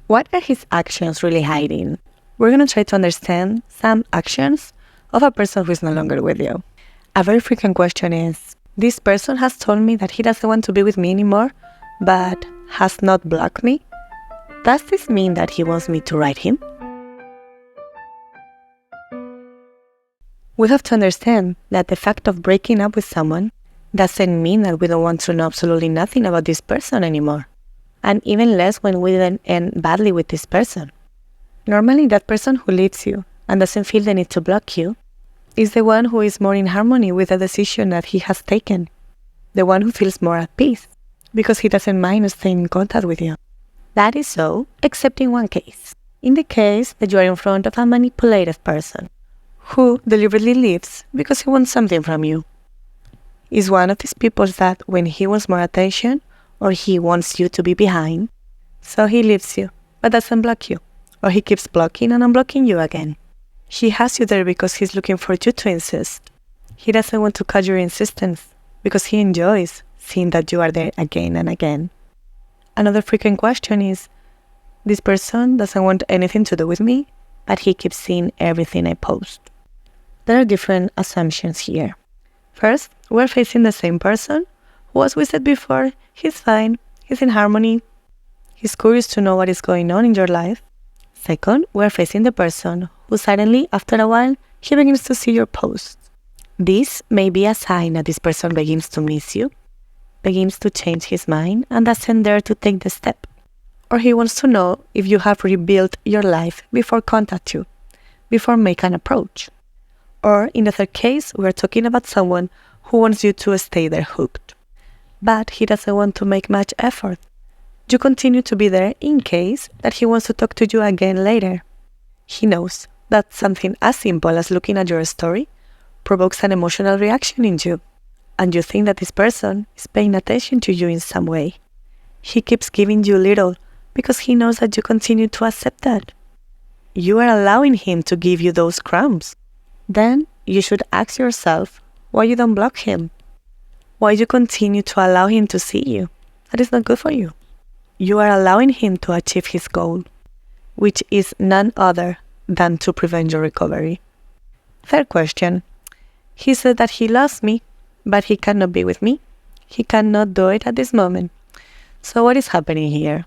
What are his actions really hiding? We're going to try to understand some actions of a person who is no longer with you. A very frequent question is, this person has told me that he doesn't want to be with me anymore, but has not blocked me. Does this mean that he wants me to write him? We have to understand that the fact of breaking up with someone doesn't mean that we don't want to know absolutely nothing about this person anymore, and even less when we then end badly with this person. Normally, that person who leaves you and doesn't feel the need to block you is the one who is more in harmony with the decision that he has taken, the one who feels more at peace, because he doesn't mind staying in contact with you. That is so, except in one case. In the case that you are in front of a manipulative person, who deliberately leaves because he wants something from you. Is one of these people that when he wants more attention or he wants you to be behind, so he leaves you but doesn't block you, or he keeps blocking and unblocking you again. He has you there because he's looking for you to insist. He doesn't want to cut your insistence because he enjoys seeing that you are there again and again. Another frequent question is, this person doesn't want anything to do with me, but he keeps seeing everything I post. There are different assumptions here. First, we're facing the same person who, as we said before, he's fine, he's in harmony, he's curious to know what is going on in your life. Second, we're facing the person who suddenly, after a while, he begins to see your posts. This may be a sign that this person begins to miss you, begins to change his mind, and doesn't dare to take the step. Or he wants to know if you have rebuilt your life before contact you, before make an approach. Or in the third case, we're talking about someone who wants you to stay there hooked, but he doesn't want to make much effort. You continue to be there in case that he wants to talk to you again later. He knows that something as simple as looking at your story provokes an emotional reaction in you, and you think that this person is paying attention to you in some way. He keeps giving you little because he knows that you continue to accept that. You are allowing him to give you those crumbs. Then you should ask yourself why you don't block him. Why you continue to allow him to see you. That is not good for you. You are allowing him to achieve his goal, which is none other than to prevent your recovery. Third question. He said that he loves me, but he cannot be with me. He cannot do it at this moment. So what is happening here?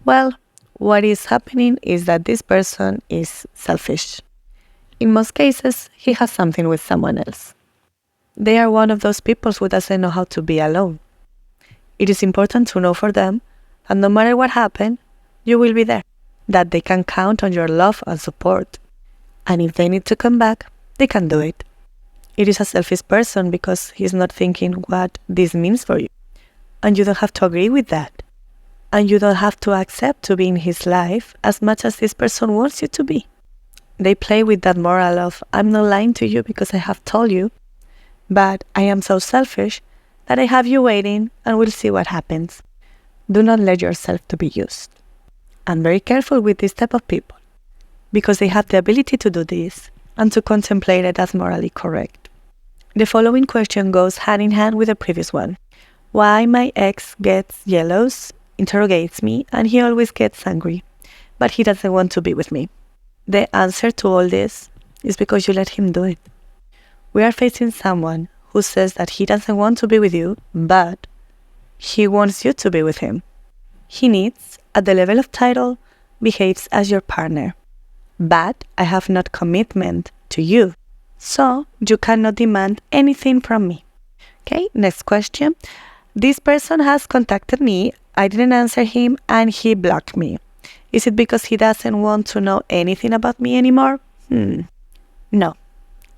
Well, what is happening is that this person is selfish. In most cases, he has something with someone else. They are one of those people who doesn't know how to be alone. It is important to know for them that no matter what happens, you will be there, that they can count on your love and support. And if they need to come back, they can do it. It is a selfish person because he's not thinking what this means for you. And you don't have to agree with that. And you don't have to accept to be in his life as much as this person wants you to be. They play with that moral of, I'm not lying to you because I have told you, but I am so selfish that I have you waiting and we'll see what happens. Do not let yourself to be used. And very careful with this type of people, because they have the ability to do this and to contemplate it as morally correct. The following question goes hand in hand with the previous one. Why my ex gets jealous, interrogates me, and he always gets angry, but he doesn't want to be with me? The answer to all this is because you let him do it. We are facing someone who says that he doesn't want to be with you, but he wants you to be with him. He needs, at the level of title, behaves as your partner. But I have not commitment to you, so you cannot demand anything from me. Okay, next question. This person has contacted me, I didn't answer him, and he blocked me. Is it because he doesn't want to know anything about me anymore? No.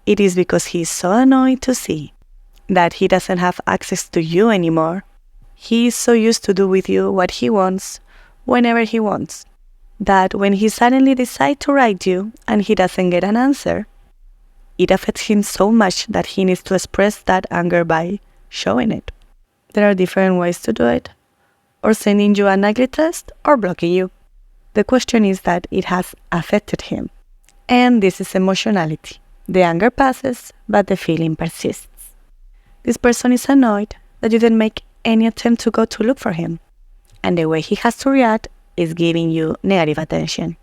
It is because he is so annoyed to see that he doesn't have access to you anymore. He is so used to do with you what he wants, whenever he wants, that when he suddenly decides to write you and he doesn't get an answer, it affects him so much that he needs to express that anger by showing it. There are different ways to do it, or sending you an ugly test or blocking you. The question is that it has affected him. And this is emotionality. The anger passes, but the feeling persists. This person is annoyed that you didn't make any attempt to go to look for him. And the way he has to react is giving you negative attention.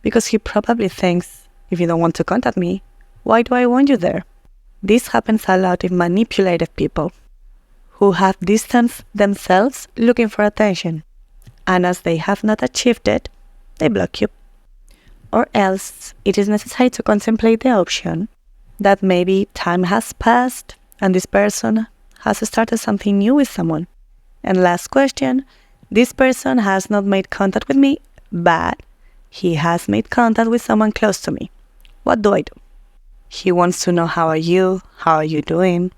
Because he probably thinks, if you don't want to contact me, why do I want you there? This happens a lot with manipulative people who have distanced themselves looking for attention, and as they have not achieved it, they block you. Or else, it is necessary to contemplate the option that maybe time has passed and this person has started something new with someone. And last question, this person has not made contact with me, but he has made contact with someone close to me. What do I do? He wants to know how are you doing?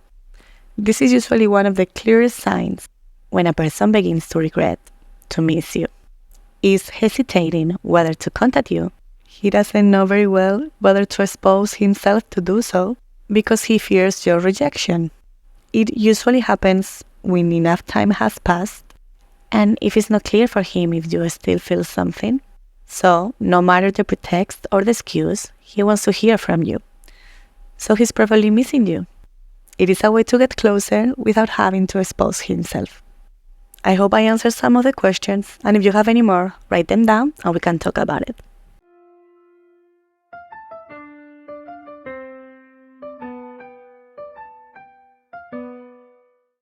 This is usually one of the clearest signs when a person begins to regret, to miss you, is hesitating whether to contact you. He doesn't know very well whether to expose himself to do so because he fears your rejection. It usually happens when enough time has passed and if it's not clear for him if you still feel something. So, no matter the pretext or the excuse, he wants to hear from you. So he's probably missing you. It is a way to get closer without having to expose himself. I hope I answered some of the questions, and if you have any more, write them down and we can talk about it.